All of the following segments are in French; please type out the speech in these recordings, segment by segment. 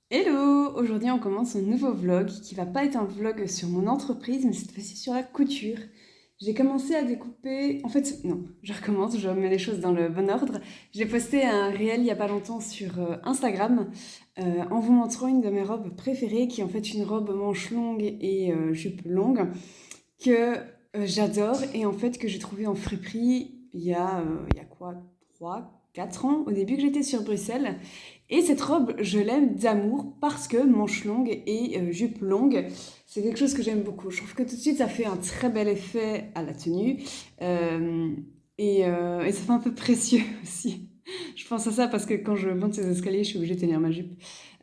Hello! Aujourd'hui, on commence un nouveau vlog qui va pas être un vlog sur mon entreprise, mais cette fois-ci sur la couture. J'ai commencé à découper... En fait, non, je recommence, je remets les choses dans le bon ordre. J'ai posté un réel il y a pas longtemps sur Instagram en vous montrant une de mes robes préférées, qui est en fait une robe manche longue et jupe longue, que j'adore et en fait que j'ai trouvé en friperie il y a quoi? 3, 4 ans, au début que j'étais sur Bruxelles. Et cette robe, je l'aime d'amour parce que manche longue et jupe longue, c'est quelque chose que j'aime beaucoup. Je trouve que tout de suite, ça fait un très bel effet à la tenue euh, et ça fait un peu précieux aussi. Je pense à ça parce que quand je monte ces escaliers, je suis obligée de tenir ma jupe.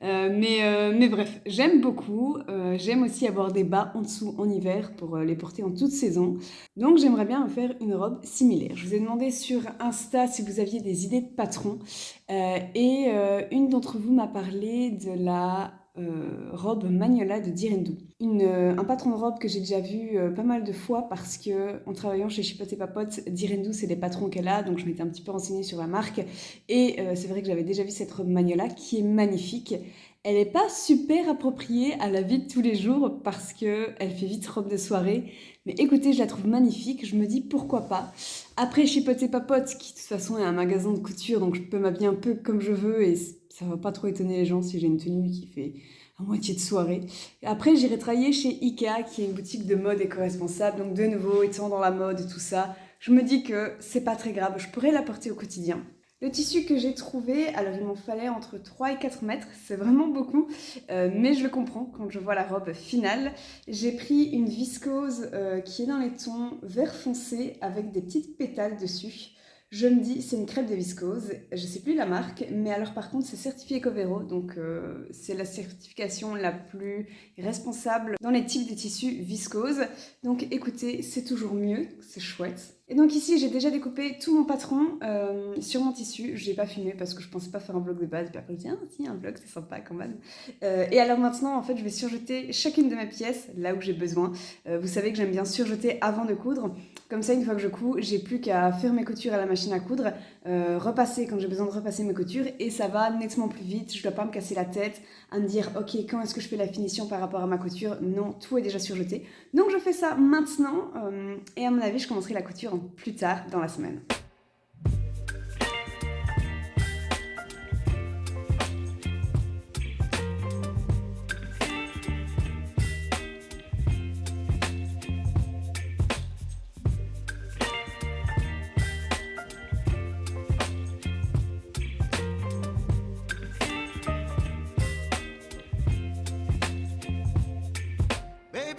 Mais bref, j'aime beaucoup. J'aime aussi avoir des bas en dessous en hiver pour les porter en toute saison. Donc j'aimerais bien me faire une robe similaire. Je vous ai demandé sur Insta si vous aviez des idées de patrons. Une d'entre vous m'a parlé de la robe Magnola de Direndou. Un patron de robe que j'ai déjà vu pas mal de fois parce que en travaillant chez Chipote et Papote, Direndou c'est des patrons qu'elle a, donc je m'étais un petit peu renseignée sur la marque. Et c'est vrai que j'avais déjà vu cette robe Magnola qui est magnifique. Elle n'est pas super appropriée à la vie de tous les jours parce qu'elle fait vite robe de soirée. Mais écoutez, je la trouve magnifique, je me dis pourquoi pas. Après, Chipote et Papote, qui de toute façon est un magasin de couture, donc je peux m'habiller un peu comme je veux et ça va pas trop étonner les gens si j'ai une tenue qui fait à moitié de soirée. Et après, j'irai travailler chez Ikea, qui est une boutique de mode éco-responsable, donc de nouveau, étant dans la mode, tout ça, je me dis que c'est pas très grave, je pourrais la porter au quotidien. Le tissu que j'ai trouvé, alors il m'en fallait entre 3 et 4 mètres, c'est vraiment beaucoup, mais je le comprends quand je vois la robe finale. J'ai pris une viscose qui est dans les tons vert foncé avec des petites pétales dessus. Je me dis, c'est une crêpe de viscose, je sais plus la marque, mais alors par contre c'est certifié Covero, donc c'est la certification la plus responsable dans les types de tissus viscose. Donc écoutez, c'est toujours mieux, c'est chouette. Et donc ici j'ai déjà découpé tout mon patron sur mon tissu, je l'ai pas filmé parce que je pensais pas faire un vlog de base, puis après je me dis, ah si un vlog c'est sympa quand même. Et alors maintenant en fait je vais surjeter chacune de mes pièces là où j'ai besoin. Vous savez que j'aime bien surjeter avant de coudre. Comme ça, une fois que je couds, j'ai plus qu'à faire mes coutures à la machine à coudre, repasser quand j'ai besoin de repasser mes coutures, et ça va nettement plus vite. Je ne dois pas me casser la tête à me dire, ok, quand est-ce que je fais la finition par rapport à ma couture? Non, tout est déjà surjeté. Donc je fais ça maintenant, et à mon avis, je commencerai la couture plus tard dans la semaine.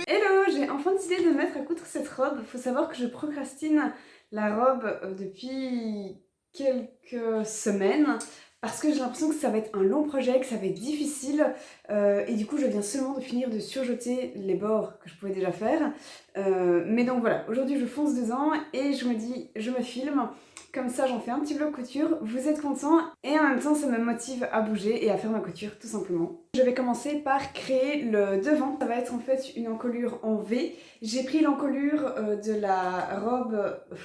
Hello, j'ai enfin décidé de me mettre à coudre cette robe. Faut savoir que je procrastine la robe depuis quelques semaines parce que j'ai l'impression que ça va être un long projet, que ça va être difficile et du coup je viens seulement de finir de surjeter les bords que je pouvais déjà faire. Mais donc voilà, aujourd'hui je fonce dedans et je me dis, je me filme. Comme ça, j'en fais un petit vlog couture, vous êtes contents et en même temps, ça me motive à bouger et à faire ma couture, tout simplement. Je vais commencer par créer le devant. Ça va être en fait une encolure en V. J'ai pris l'encolure de la robe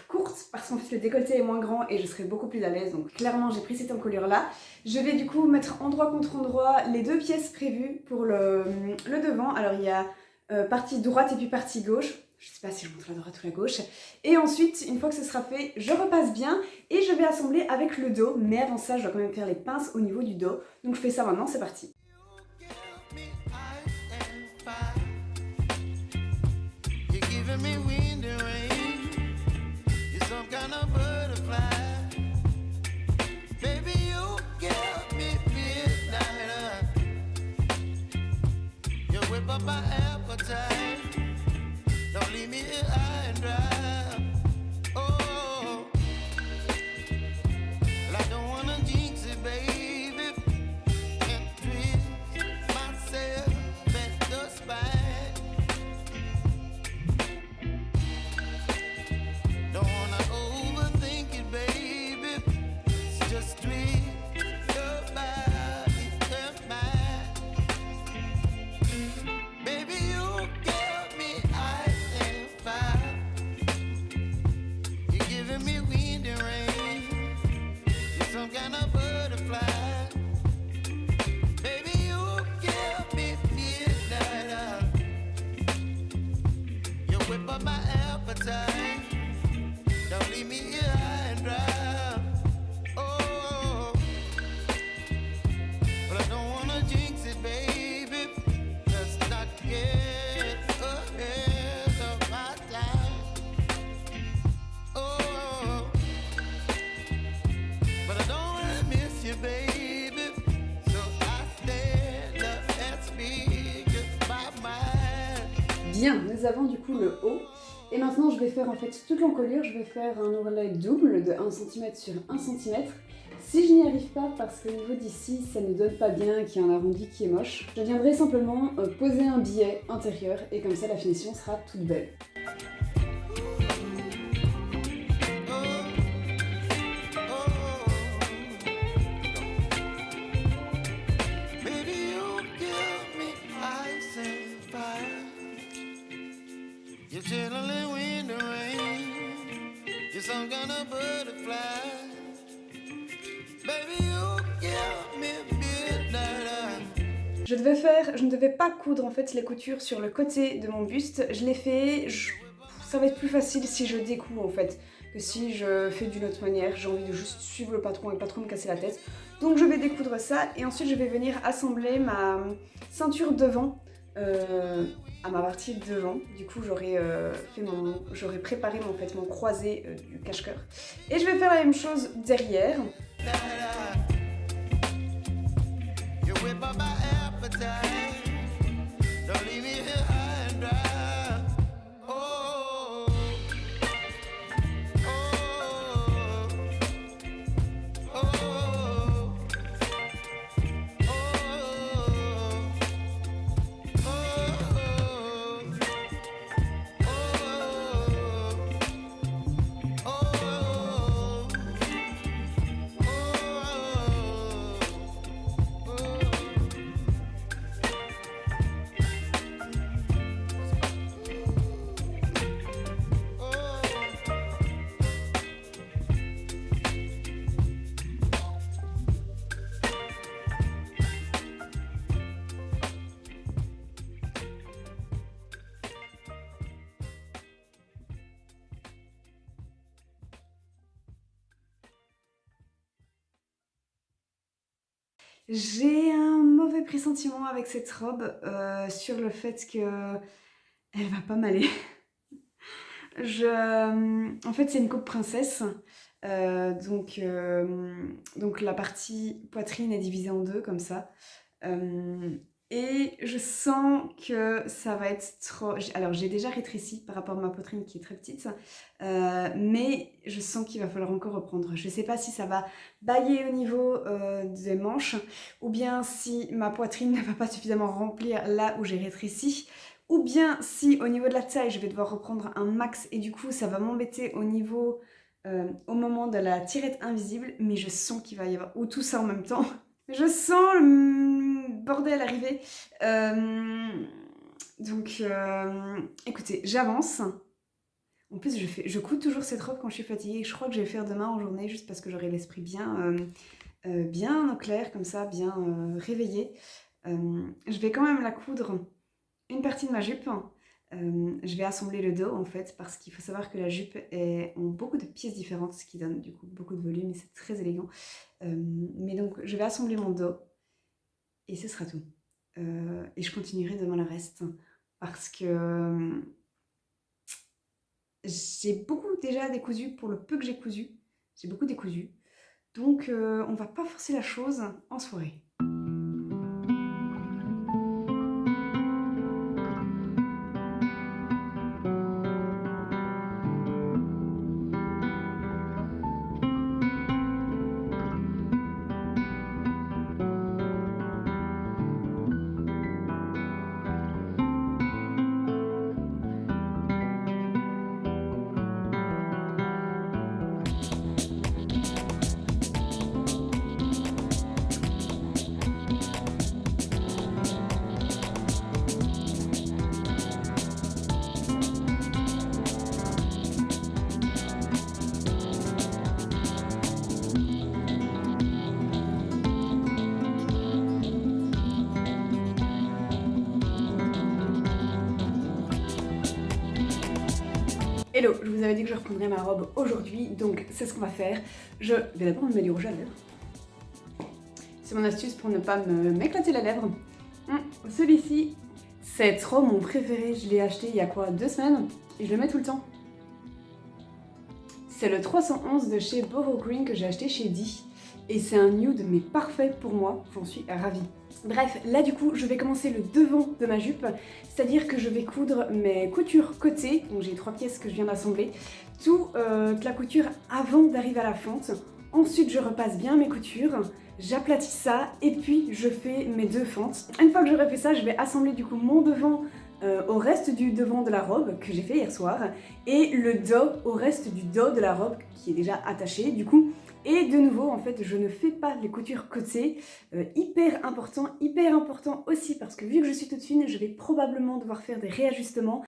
courte parce qu'en fait, le décolleté est moins grand et je serai beaucoup plus à l'aise. Donc clairement, j'ai pris cette encolure-là. Je vais du coup mettre endroit contre endroit les deux pièces prévues pour le devant. Alors, il y a partie droite et puis partie gauche. Je sais pas si je montre la droite ou la gauche. Et ensuite, une fois que ce sera fait, je repasse bien et je vais assembler avec le dos. Mais avant ça, je dois quand même faire les pinces au niveau du dos. Donc je fais ça maintenant, c'est parti. Don't leave me here high and dry. Oh, well, I don't wanna jinx it, baby, and twist myself at the spine. Don't wanna overthink it, baby. It's just twist your body and mine, baby. Bien, nous avons du coup le haut. Et maintenant je vais faire en fait toute l'encolure, je vais faire un ourlet double de 1 cm sur 1 cm. Si je n'y arrive pas parce qu'au niveau d'ici ça ne donne pas bien, qu'il y a un arrondi qui est moche, je viendrai simplement poser un billet intérieur et comme ça la finition sera toute belle. You're chilling in the rain. You're some kind of butterfly. Baby, you give me midnight. Je ne devais pas coudre en fait les coutures sur le côté de mon buste. Je l'ai fait. Ça va être plus facile si je découpe en fait que si je fais d'une autre manière. J'ai envie de juste suivre le patron et pas trop me casser la tête. Donc je vais découdre ça et ensuite je vais venir assembler ma ceinture devant. À ma partie de devant, du coup j'aurais préparé mon croisé du cache-cœur. Et je vais faire la même chose derrière. J'ai un mauvais pressentiment avec cette robe sur le fait que elle va pas m'aller. En fait, c'est une coupe princesse, donc la partie poitrine est divisée en deux comme ça. Et je sens que ça va être trop... Alors j'ai déjà rétréci par rapport à ma poitrine qui est très petite, mais je sens qu'il va falloir encore reprendre. Je sais pas si ça va bailler au niveau des manches, ou bien si ma poitrine ne va pas suffisamment remplir là où j'ai rétréci, ou bien si au niveau de la taille je vais devoir reprendre un max et du coup ça va m'embêter au niveau... au moment de la tirette invisible, mais je sens qu'il va y avoir... ou tout ça en même temps. Je sens le bordel arriver. Écoutez, j'avance. En plus, je couds toujours cette robe quand je suis fatiguée. Je crois que je vais le faire demain en journée, juste parce que j'aurai l'esprit bien au clair, comme ça, bien réveillé. Je vais quand même la coudre une partie de ma jupe. Je vais assembler le dos en fait, parce qu'il faut savoir que la jupe ont beaucoup de pièces différentes, ce qui donne du coup beaucoup de volume et c'est très élégant. Mais donc je vais assembler mon dos et ce sera tout. Et je continuerai demain le reste parce que j'ai beaucoup déjà décousu pour le peu que j'ai cousu. J'ai beaucoup décousu. Donc on va pas forcer la chose en soirée. Hello, je vous avais dit que je reprendrais ma robe aujourd'hui, donc c'est ce qu'on va faire. Je vais d'abord me mettre du rouge à lèvres. C'est mon astuce pour ne pas m'éclater la lèvre. Celui-ci, c'est trop mon préféré. Je l'ai acheté il y a quoi, 2 semaines et je le mets tout le temps. C'est le 311 de chez Borough Green que j'ai acheté chez Di. et c'est un nude mais parfait pour moi, j'en suis ravie. Bref, là du coup je vais commencer le devant de ma jupe, c'est-à-dire que je vais coudre mes coutures côté, donc j'ai 3 pièces que je viens d'assembler, toute la couture avant d'arriver à la fente. Ensuite je repasse bien mes coutures, j'aplatis ça et puis je fais mes 2 fentes. Une fois que j'aurai fait ça, je vais assembler du coup mon devant au reste du devant de la robe que j'ai fait hier soir et le dos au reste du dos de la robe qui est déjà attaché du coup. Et de nouveau, en fait, je ne fais pas les coutures côté, hyper important aussi parce que vu que je suis toute fine, je vais probablement devoir faire des réajustements.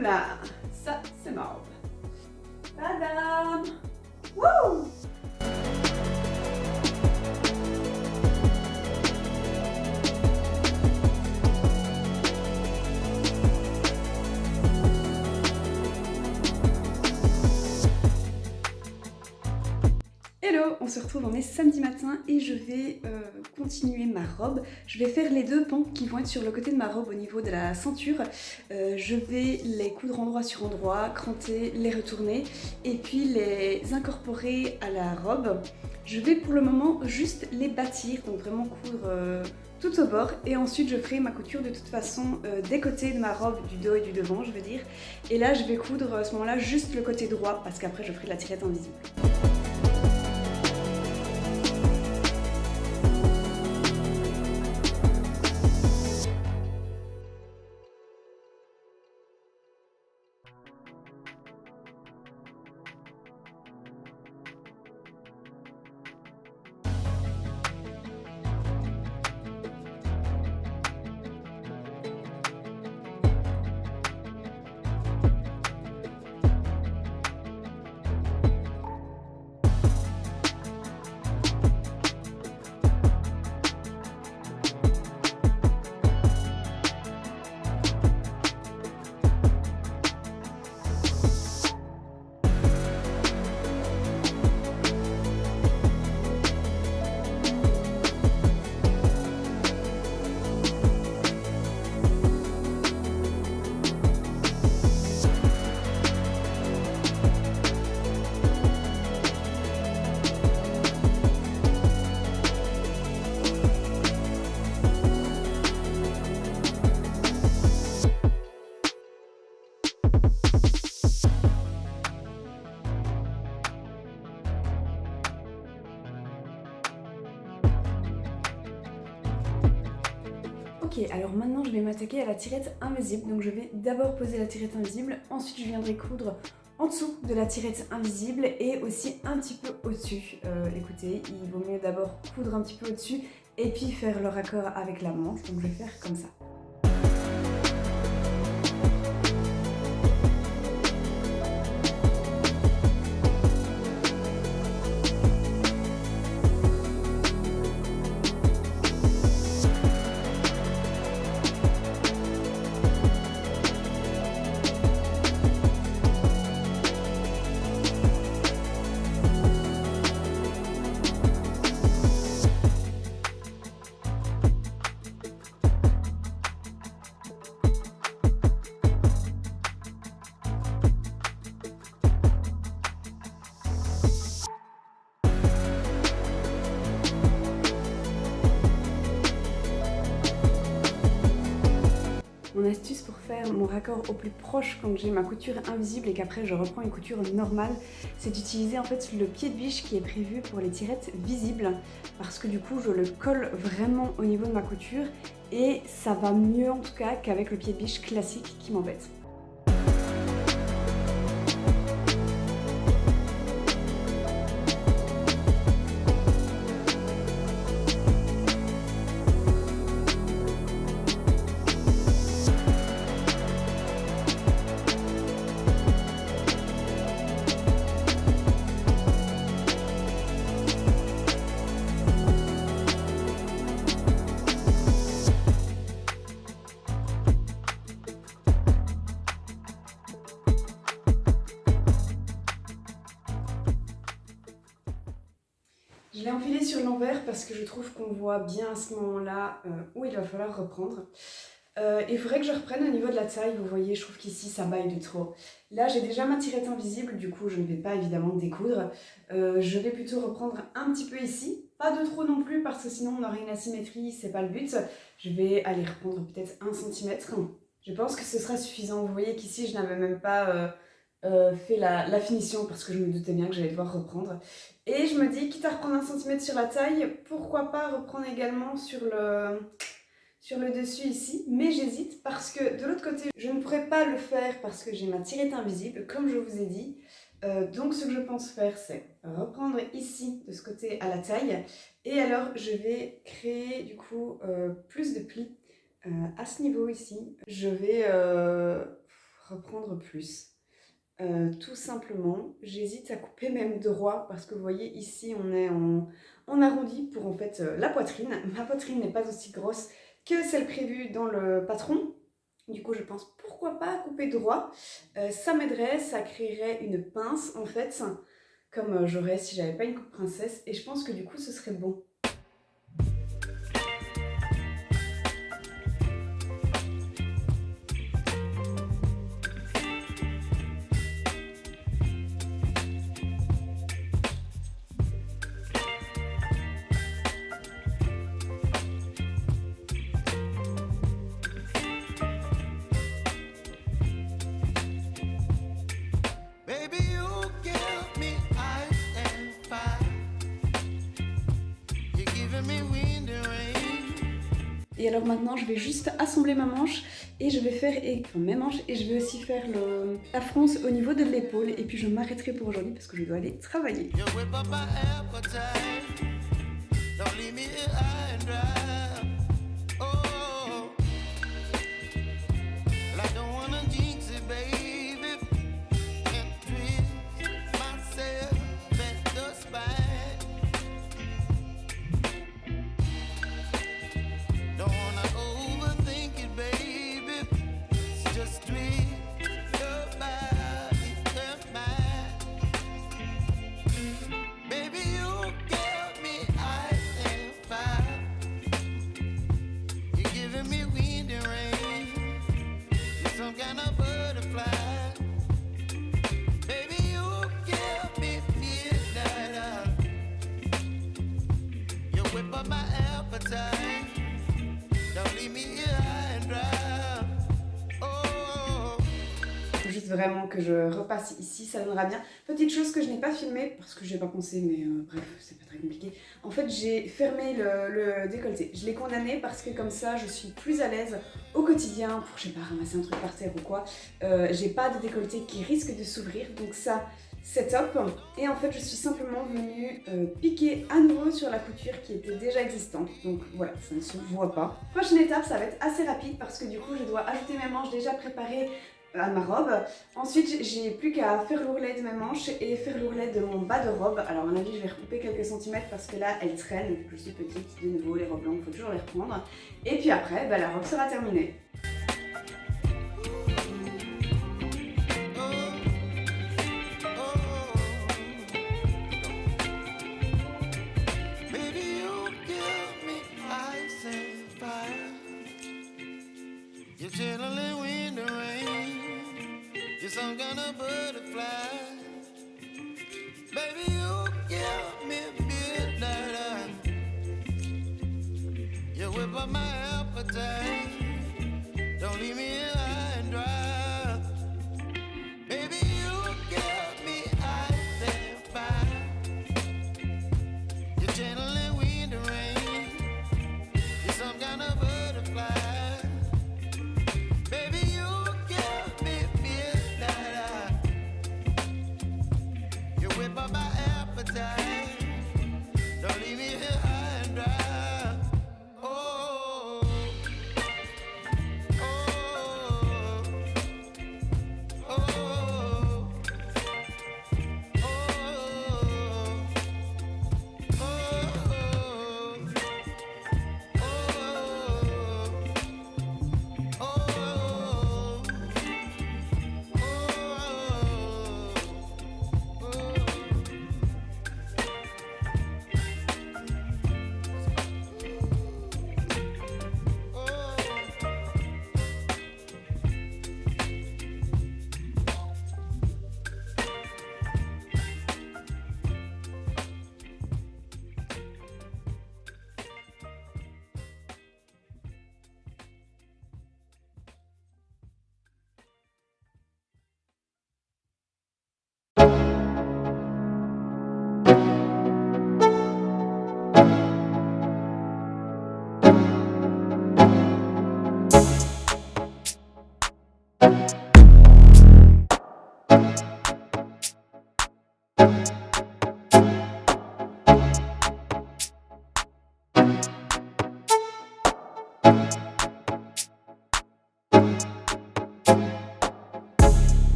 Là, ça c'est ma robe. Madame! Wouh! Hello, on se retrouve, on est samedi matin et je vais continuer ma robe. Je vais faire les 2 pans qui vont être sur le côté de ma robe au niveau de la ceinture. Je vais les coudre endroit sur endroit, cranter, les retourner et puis les incorporer à la robe. Je vais pour le moment juste les bâtir, donc vraiment coudre tout au bord et ensuite je ferai ma couture de toute façon des côtés de ma robe, du dos et du devant je veux dire. Et là je vais coudre à ce moment-là juste le côté droit parce qu'après je ferai la tirette invisible. Ok, alors maintenant je vais m'attaquer à la tirette invisible. Donc je vais d'abord poser la tirette invisible, ensuite je viendrai coudre en dessous de la tirette invisible et aussi un petit peu au-dessus. Écoutez, il vaut mieux d'abord coudre un petit peu au-dessus et puis faire le raccord avec la manche. Donc je vais faire comme ça. Mon astuce pour faire mon raccord au plus proche quand j'ai ma couture invisible et qu'après je reprends une couture normale, c'est d'utiliser en fait le pied de biche qui est prévu pour les tirettes visibles parce que du coup je le colle vraiment au niveau de ma couture et ça va mieux en tout cas qu'avec le pied de biche classique qui m'embête. Je l'ai enfilé sur l'envers parce que je trouve qu'on voit bien à ce moment-là où il va falloir reprendre. Il faudrait que je reprenne au niveau de la taille, vous voyez, je trouve qu'ici ça baille de trop. Là j'ai déjà ma tirette invisible, du coup je ne vais pas évidemment découdre. Je vais plutôt reprendre un petit peu ici, pas de trop non plus parce que sinon on aurait une asymétrie, c'est pas le but. Je vais aller reprendre peut-être 1 cm. Je pense que ce sera suffisant, vous voyez qu'ici je n'avais même pas fait la finition parce que je me doutais bien que j'allais devoir reprendre. Et je me dis, quitte à reprendre 1 cm sur la taille, pourquoi pas reprendre également sur le dessus ici, mais j'hésite parce que de l'autre côté, je ne pourrais pas le faire parce que j'ai ma tirette invisible, comme je vous ai dit. Donc ce que je pense faire, c'est reprendre ici, de ce côté, à la taille. Et alors, je vais créer du coup plus de plis à ce niveau ici. Je vais reprendre plus. Tout simplement, j'hésite à couper même droit parce que vous voyez ici on est en arrondi pour en fait la poitrine. Ma poitrine n'est pas aussi grosse que celle prévue dans le patron. Du coup je pense pourquoi pas couper droit. Ça m'aiderait, ça créerait une pince en fait comme j'aurais si j'avais pas une coupe princesse et je pense que du coup ce serait bon. Baby, you give me ice and fire. You're giving me wind and rain. Et alors maintenant je vais juste assembler ma manche et je vais faire mes manches et je vais aussi faire la fronce au niveau de l'épaule et puis je m'arrêterai pour aujourd'hui parce que je dois aller travailler. You whip up my appetite. Don't leave me here high and dry. Oh, well, I don't wanna jinx it, baby. And twist myself at the spine. Don't wanna overthink it, baby. It's just twist your body and mine. Baby, you give me ice and fire. You're giving me wind and rain. You're some kind of butterfly. Baby, you give me midnight. You whip up my appetite. Don't leave me here high and dry. Oh. Faut juste vraiment que je repasse ici, ça donnera bien. Petite chose que je n'ai pas filmée parce que j'ai pas pensé, mais bref, c'est pas très compliqué. En fait, j'ai fermé le décolleté. Je l'ai condamné parce que comme ça, je suis plus à l'aise au quotidien pour, je sais pas, ramasser un truc par terre ou quoi. J'ai pas de décolleté qui risque de s'ouvrir, donc ça, c'est top. Et en fait, je suis simplement venue piquer à nouveau sur la couture qui était déjà existante. Donc voilà, ça ne se voit pas. Prochaine étape, ça va être assez rapide parce que du coup, je dois ajouter mes manches déjà préparées à ma robe. Ensuite, j'ai plus qu'à faire l'ourlet de mes manches et faire l'ourlet de mon bas de robe. Alors à mon avis, je vais recouper quelques centimètres parce que là, elle traîne. Je suis petite, de nouveau, les robes longues, il faut toujours les reprendre. Et puis après, la robe sera terminée. Baby, you give me ice and fire. You're chilling wind and rain. You're some kind of butterfly. Baby, you give me midnight. You whip up my appetite. Don't leave me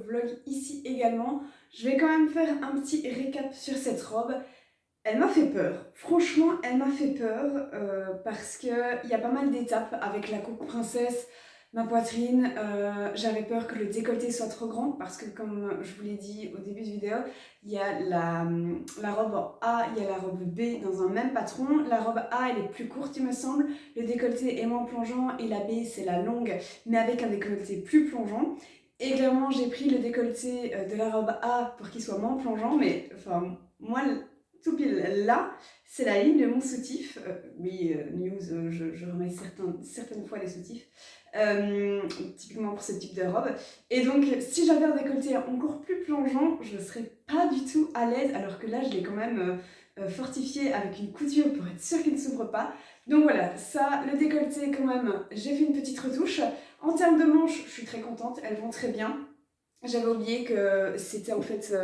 vlog ici également. Je vais quand même faire un petit récap sur cette robe. Elle m'a fait peur, franchement elle m'a fait peur parce qu'il y a pas mal d'étapes avec la coupe princesse, ma poitrine, j'avais peur que le décolleté soit trop grand parce que comme je vous l'ai dit au début de vidéo, il y a la robe A, il y a la robe B dans un même patron. La robe A elle est plus courte il me semble, le décolleté est moins plongeant et la B c'est la longue mais avec un décolleté plus plongeant. Et clairement j'ai pris le décolleté de la robe A pour qu'il soit moins plongeant mais enfin moi tout pile là, c'est la ligne de mon soutif. News, je remets certaines fois les soutifs, typiquement pour ce type de robe. Et donc, si j'avais un décolleté encore plus plongeant, je ne serais pas du tout à l'aise, alors que là, je l'ai quand même fortifié avec une couture pour être sûre qu'il ne s'ouvre pas. Donc voilà, ça, le décolleté quand même, j'ai fait une petite retouche. En termes de manches, je suis très contente, elles vont très bien. J'avais oublié que c'était en fait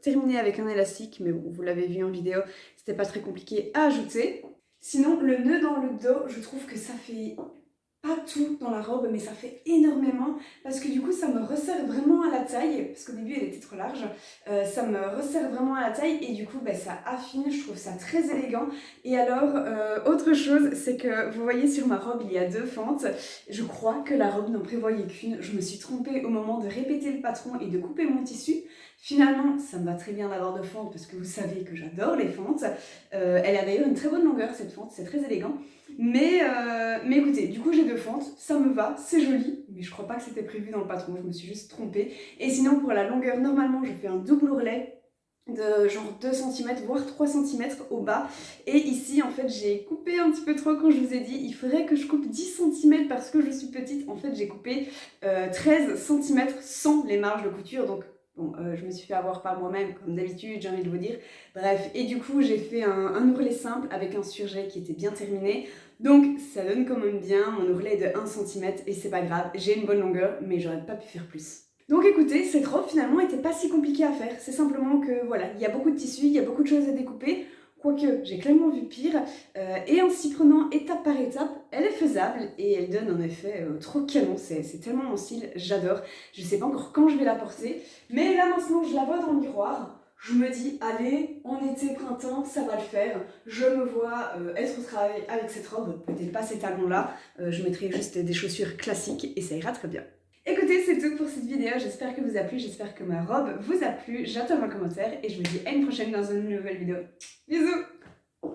terminé avec un élastique, mais bon, vous l'avez vu en vidéo, c'était pas très compliqué à ajouter. Sinon, le nœud dans le dos, je trouve que ça fait pas tout dans la robe, mais ça fait énormément parce que du coup ça me resserre vraiment à la taille, parce qu'au début elle était trop large, ça me resserre vraiment à la taille et du coup ça affine, je trouve ça très élégant. Et alors, autre chose, c'est que vous voyez sur ma robe il y a 2 fentes, je crois que la robe n'en prévoyait qu'une, je me suis trompée au moment de répéter le patron et de couper mon tissu. Finalement, ça me va très bien d'avoir 2 fentes parce que vous savez que j'adore les fentes. Elle a d'ailleurs une très bonne longueur cette fente, c'est très élégant. Mais écoutez, du coup j'ai 2 fentes, ça me va, c'est joli, mais je crois pas que c'était prévu dans le patron, je me suis juste trompée. Et sinon pour la longueur, normalement je fais un double ourlet de genre 2 cm voire 3 cm au bas. Et ici en fait j'ai coupé un petit peu trop quand je vous ai dit il faudrait que je coupe 10 cm parce que je suis petite. En fait j'ai coupé 13 cm sans les marges de couture, donc bon, je me suis fait avoir par moi-même, comme d'habitude, j'ai envie de vous dire. Bref, et du coup, j'ai fait un ourlet simple avec un surjet qui était bien terminé. Donc, ça donne quand même bien. Mon ourlet est de 1 cm et c'est pas grave. J'ai une bonne longueur, mais j'aurais pas pu faire plus. Donc écoutez, cette robe finalement était pas si compliquée à faire. C'est simplement que voilà, il y a beaucoup de tissu, il y a beaucoup de choses à découper. Quoique, j'ai clairement vu pire, et en s'y prenant étape par étape, elle est faisable et elle donne un effet trop canon, c'est tellement mon style, j'adore. Je sais pas encore quand je vais la porter, mais là maintenant je la vois dans le miroir, je me dis allez, en été, printemps, ça va le faire. Je me vois être au travail avec cette robe, peut-être pas ces talons là, je mettrai juste des chaussures classiques et ça ira très bien. Écoutez, c'est tout pour cette vidéo, j'espère que vous a plu, j'espère que ma robe vous a plu, j'attends vos commentaires et je vous dis à une prochaine dans une nouvelle vidéo. Bisous!